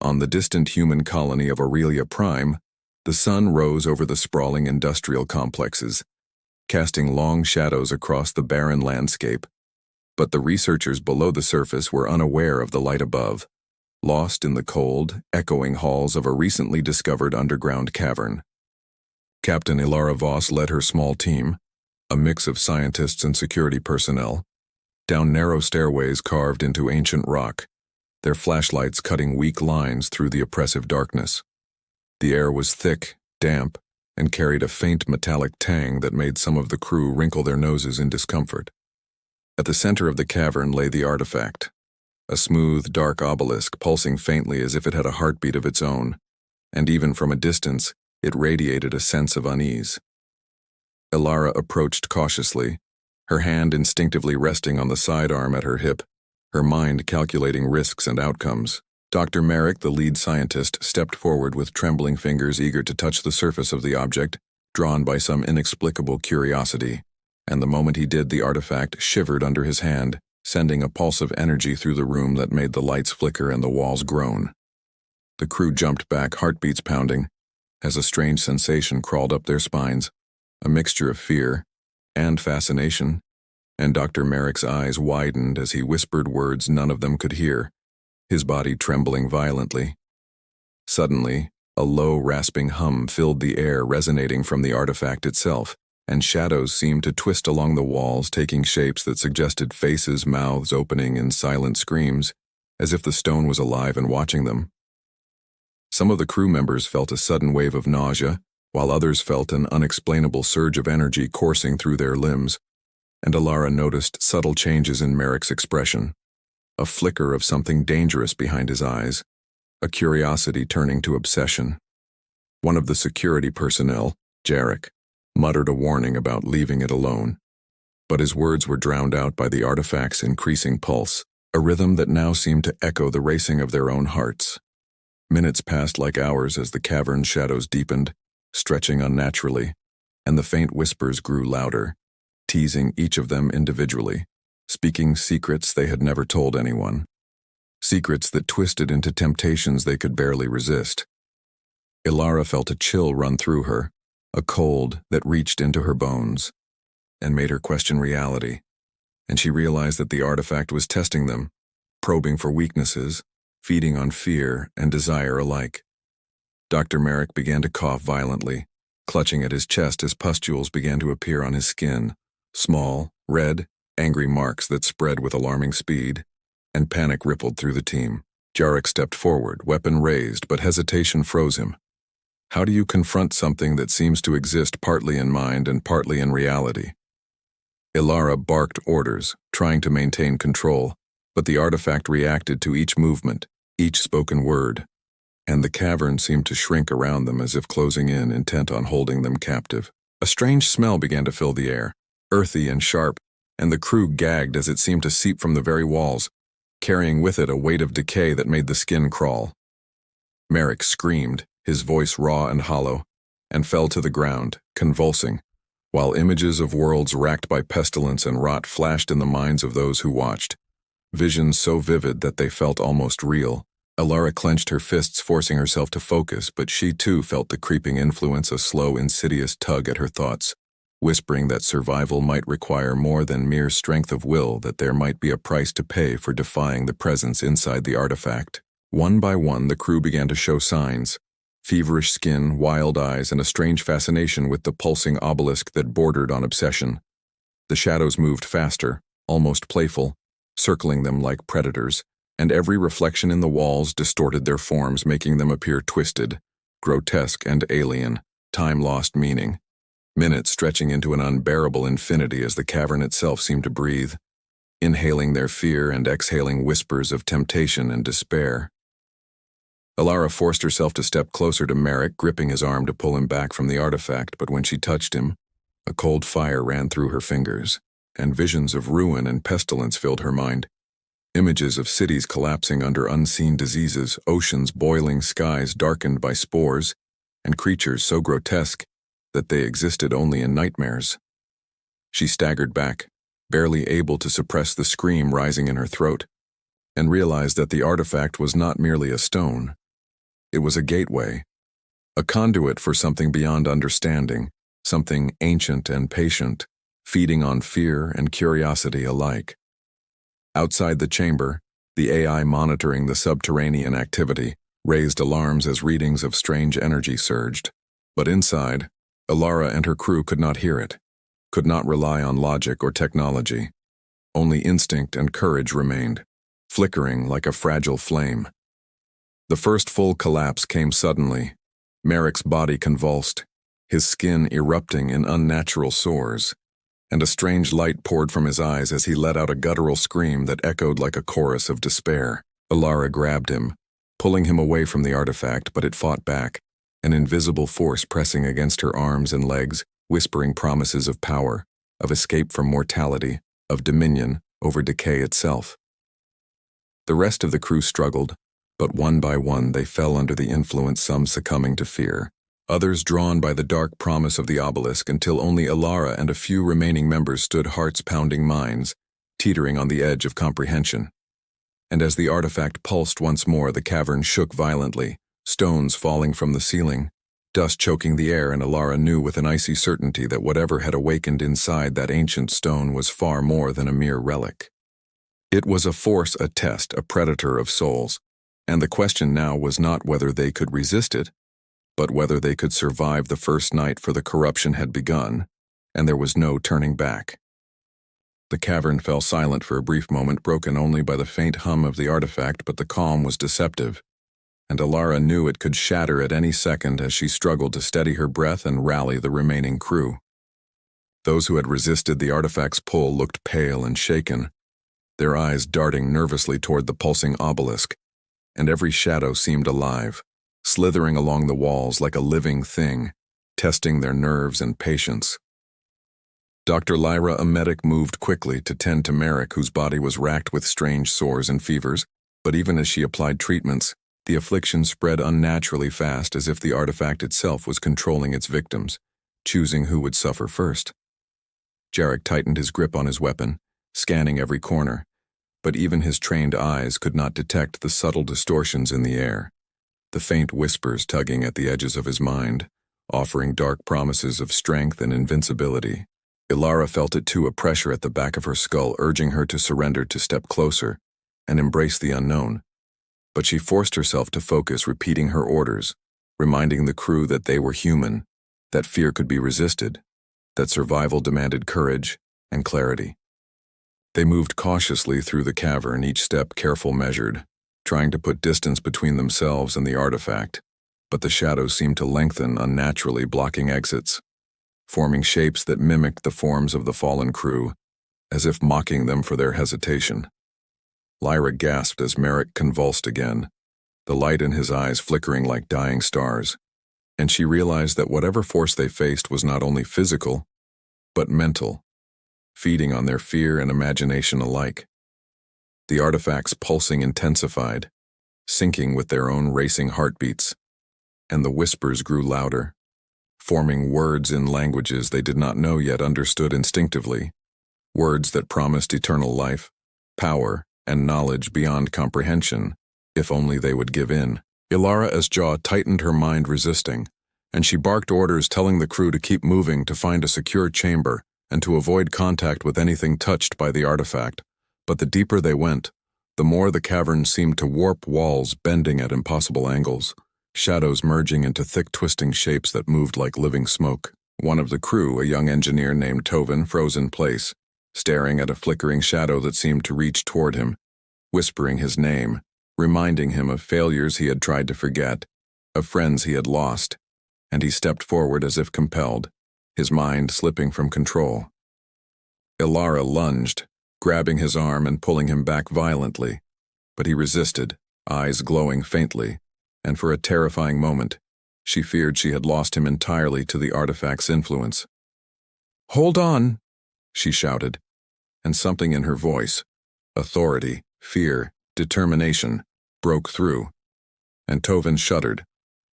On the distant human colony of Aurelia Prime, the sun rose over the sprawling industrial complexes, casting long shadows across the barren landscape. But the researchers below the surface were unaware of the light above, lost in the cold, echoing halls of a recently discovered underground cavern. Captain Ilara Voss led her small team, a mix of scientists and security personnel, down narrow stairways carved into ancient rock, their flashlights cutting weak lines through the oppressive darkness. The air was thick, damp, and carried a faint metallic tang that made some of the crew wrinkle their noses in discomfort. At the center of the cavern lay the artifact, a smooth, dark obelisk pulsing faintly as if it had a heartbeat of its own, and even from a distance, it radiated a sense of unease. Ilara approached cautiously, her hand instinctively resting on the sidearm at her hip, her mind calculating risks and outcomes. Dr. Merrick, the lead scientist, stepped forward with trembling fingers eager to touch the surface of the object, drawn by some inexplicable curiosity, and the moment he did, the artifact shivered under his hand, sending a pulse of energy through the room that made the lights flicker and the walls groan. The crew jumped back, heartbeats pounding, as a strange sensation crawled up their spines, a mixture of fear and fascination, and Dr. Merrick's eyes widened as he whispered words none of them could hear, his body trembling violently. Suddenly, a low, rasping hum filled the air, resonating from the artifact itself, and shadows seemed to twist along the walls, taking shapes that suggested faces, mouths opening in silent screams, as if the stone was alive and watching them. Some of the crew members felt a sudden wave of nausea, while others felt an unexplainable surge of energy coursing through their limbs, and Ilara noticed subtle changes in Merrick's expression, a flicker of something dangerous behind his eyes, a curiosity turning to obsession. One of the security personnel, Jarek, muttered a warning about leaving it alone, but his words were drowned out by the artifact's increasing pulse, a rhythm that now seemed to echo the racing of their own hearts. Minutes passed like hours as the cavern's shadows deepened, stretching unnaturally, and the faint whispers grew louder, teasing each of them individually, speaking secrets they had never told anyone, secrets that twisted into temptations they could barely resist. Ilara felt a chill run through her, a cold that reached into her bones, and made her question reality, and she realized that the artifact was testing them, probing for weaknesses, feeding on fear and desire alike. Dr. Merrick began to cough violently, clutching at his chest as pustules began to appear on his skin, small, red, angry marks that spread with alarming speed, and panic rippled through the team. Jarek stepped forward, weapon raised, but hesitation froze him. How do you confront something that seems to exist partly in mind and partly in reality? Ilara barked orders, trying to maintain control, but the artifact reacted to each movement, each spoken word, and the cavern seemed to shrink around them as if closing in, intent on holding them captive. A strange smell began to fill the air, earthy and sharp, and the crew gagged as it seemed to seep from the very walls, carrying with it a weight of decay that made the skin crawl. Merrick screamed, his voice raw and hollow, and fell to the ground, convulsing, while images of worlds racked by pestilence and rot flashed in the minds of those who watched, visions so vivid that they felt almost real. Ilara clenched her fists, forcing herself to focus, but she too felt the creeping influence, a slow, insidious tug at her thoughts, whispering that survival might require more than mere strength of will, that there might be a price to pay for defying the presence inside the artifact. One by one, the crew began to show signs: feverish skin, wild eyes, and a strange fascination with the pulsing obelisk that bordered on obsession. The shadows moved faster, almost playful, circling them like predators, and every reflection in the walls distorted their forms, making them appear twisted, grotesque, and alien, time lost meaning. Minutes stretching into an unbearable infinity as the cavern itself seemed to breathe, inhaling their fear and exhaling whispers of temptation and despair. Ilara forced herself to step closer to Merrick, gripping his arm to pull him back from the artifact, but when she touched him, a cold fire ran through her fingers, and visions of ruin and pestilence filled her mind. Images of cities collapsing under unseen diseases, oceans boiling, skies darkened by spores, and creatures so grotesque that they existed only in nightmares. She staggered back, barely able to suppress the scream rising in her throat, and realized that the artifact was not merely a stone. It was a gateway, a conduit for something beyond understanding, something ancient and patient, feeding on fear and curiosity alike. Outside the chamber, the AI monitoring the subterranean activity raised alarms as readings of strange energy surged. But inside, Ilara and her crew could not hear it, could not rely on logic or technology. Only instinct and courage remained, flickering like a fragile flame. The first full collapse came suddenly. Merrick's body convulsed, his skin erupting in unnatural sores, and a strange light poured from his eyes as he let out a guttural scream that echoed like a chorus of despair. Ilara grabbed him, pulling him away from the artifact, but it fought back, an invisible force pressing against her arms and legs, whispering promises of power, of escape from mortality, of dominion over decay itself. The rest of the crew struggled, but one by one they fell under the influence, some succumbing to fear, others drawn by the dark promise of the obelisk, until only Ilara and a few remaining members stood, hearts-pounding minds, teetering on the edge of comprehension. And as the artifact pulsed once more, the cavern shook violently, stones falling from the ceiling, dust choking the air, and Ilara knew with an icy certainty that whatever had awakened inside that ancient stone was far more than a mere relic. It was a force, a test, a predator of souls, and the question now was not whether they could resist it, but whether they could survive the first night, for the corruption had begun, and there was no turning back. The cavern fell silent for a brief moment, broken only by the faint hum of the artifact, but the calm was deceptive, and Ilara knew it could shatter at any second as she struggled to steady her breath and rally the remaining crew. Those who had resisted the artifact's pull looked pale and shaken, their eyes darting nervously toward the pulsing obelisk, and every shadow seemed alive, slithering along the walls like a living thing, testing their nerves and patience. Dr. Lyra, a medic, moved quickly to tend to Merrick, whose body was racked with strange sores and fevers, but even as she applied treatments, the affliction spread unnaturally fast, as if the artifact itself was controlling its victims, choosing who would suffer first. Jarek tightened his grip on his weapon, scanning every corner, but even his trained eyes could not detect the subtle distortions in the air, the faint whispers tugging at the edges of his mind, offering dark promises of strength and invincibility. Ilara felt it too, a pressure at the back of her skull urging her to surrender, to step closer and embrace the unknown. But she forced herself to focus, repeating her orders, reminding the crew that they were human, that fear could be resisted, that survival demanded courage and clarity. They moved cautiously through the cavern, each step careful, measured, trying to put distance between themselves and the artifact, but the shadows seemed to lengthen unnaturally, blocking exits, forming shapes that mimicked the forms of the fallen crew, as if mocking them for their hesitation. Lyra gasped as Merrick convulsed again, the light in his eyes flickering like dying stars, and she realized that whatever force they faced was not only physical, but mental, feeding on their fear and imagination alike. The artifact's pulsing intensified, syncing with their own racing heartbeats, and the whispers grew louder, forming words in languages they did not know yet, understood instinctively, words that promised eternal life, power, and knowledge beyond comprehension, if only they would give in. Ilara's jaw tightened, her mind resisting, and she barked orders telling the crew to keep moving, to find a secure chamber, and to avoid contact with anything touched by the artifact. But the deeper they went, the more the cavern seemed to warp, walls bending at impossible angles, shadows merging into thick twisting shapes that moved like living smoke. One of the crew, a young engineer named Tovin, froze in place, staring at a flickering shadow that seemed to reach toward him, whispering his name, reminding him of failures he had tried to forget, of friends he had lost, and he stepped forward as if compelled, his mind slipping from control. Ilara lunged, grabbing his arm and pulling him back violently, but he resisted, eyes glowing faintly, and for a terrifying moment, she feared she had lost him entirely to the artifact's influence. "Hold on," she shouted, and something in her voice, authority, fear, determination, broke through, and Tovin shuddered,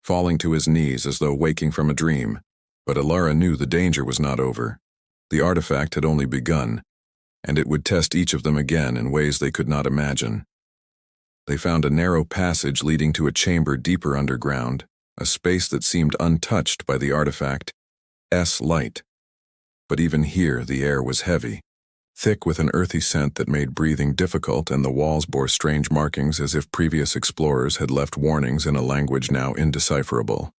falling to his knees as though waking from a dream. But Ilara knew the danger was not over. The artifact had only begun, and it would test each of them again in ways they could not imagine. They found a narrow passage leading to a chamber deeper underground, a space that seemed untouched by the artifact's light. But even here, the air was heavy, thick with an earthy scent that made breathing difficult, and the walls bore strange markings as if previous explorers had left warnings in a language now indecipherable.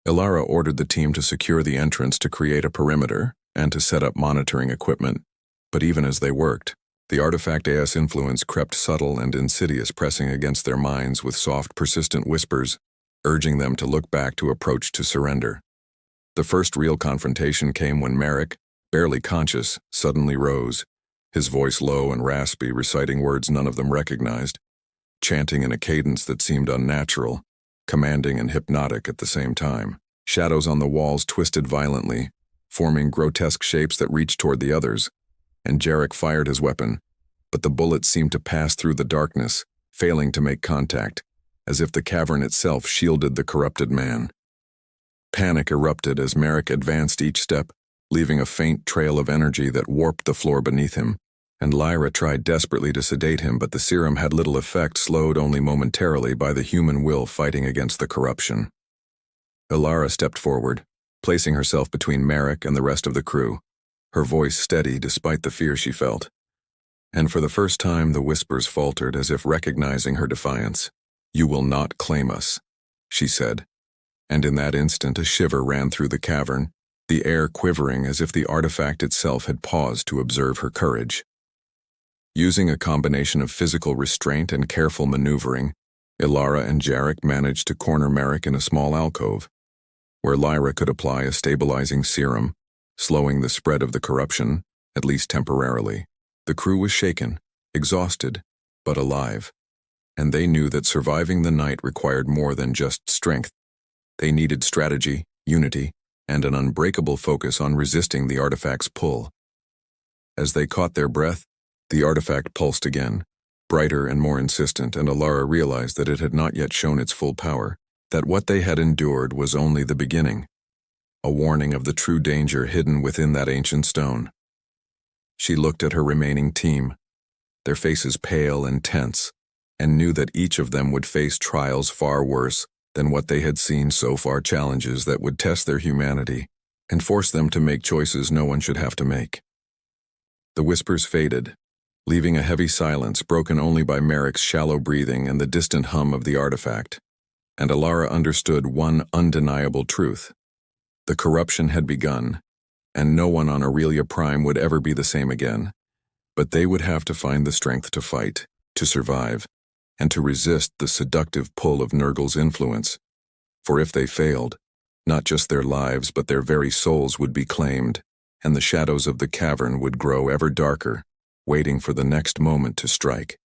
Ilara ordered the team to secure the entrance, to create a perimeter, and to set up monitoring equipment. But even as they worked, the artifact's influence crept, subtle and insidious, pressing against their minds with soft, persistent whispers, urging them to look back, to approach, to surrender. The first real confrontation came when Merrick, barely conscious, suddenly rose, his voice low and raspy, reciting words none of them recognized, chanting in a cadence that seemed unnatural, commanding and hypnotic at the same time. Shadows on the walls twisted violently, forming grotesque shapes that reached toward the others, and Jarek fired his weapon, but the bullets seemed to pass through the darkness, failing to make contact, as if the cavern itself shielded the corrupted man. Panic erupted as Merrick advanced each step, leaving a faint trail of energy that warped the floor beneath him, and Lyra tried desperately to sedate him, but the serum had little effect, slowed only momentarily by the human will fighting against the corruption. Ilara stepped forward, placing herself between Merrick and the rest of the crew, her voice steady despite the fear she felt. And for the first time, the whispers faltered, as if recognizing her defiance. "You will not claim us," she said. And in that instant, a shiver ran through the cavern, the air quivering as if the artifact itself had paused to observe her courage. Using a combination of physical restraint and careful maneuvering, Ilara and Jarek managed to corner Merrick in a small alcove, where Lyra could apply a stabilizing serum, slowing the spread of the corruption, at least temporarily. The crew was shaken, exhausted, but alive, and they knew that surviving the night required more than just strength. They needed strategy, unity, and an unbreakable focus on resisting the artifact's pull. As they caught their breath, the artifact pulsed again, brighter and more insistent, and Ilara realized that it had not yet shown its full power, that what they had endured was only the beginning, a warning of the true danger hidden within that ancient stone. She looked at her remaining team, their faces pale and tense, and knew that each of them would face trials far worse than what they had seen so far, challenges that would test their humanity and force them to make choices no one should have to make. The whispers faded, leaving a heavy silence broken only by Merrick's shallow breathing and the distant hum of the artifact. And Ilara understood one undeniable truth. The corruption had begun, and no one on Aurelia Prime would ever be the same again. But they would have to find the strength to fight, to survive, and to resist the seductive pull of Nurgle's influence. For if they failed, not just their lives but their very souls would be claimed, and the shadows of the cavern would grow ever darker, waiting for the next moment to strike.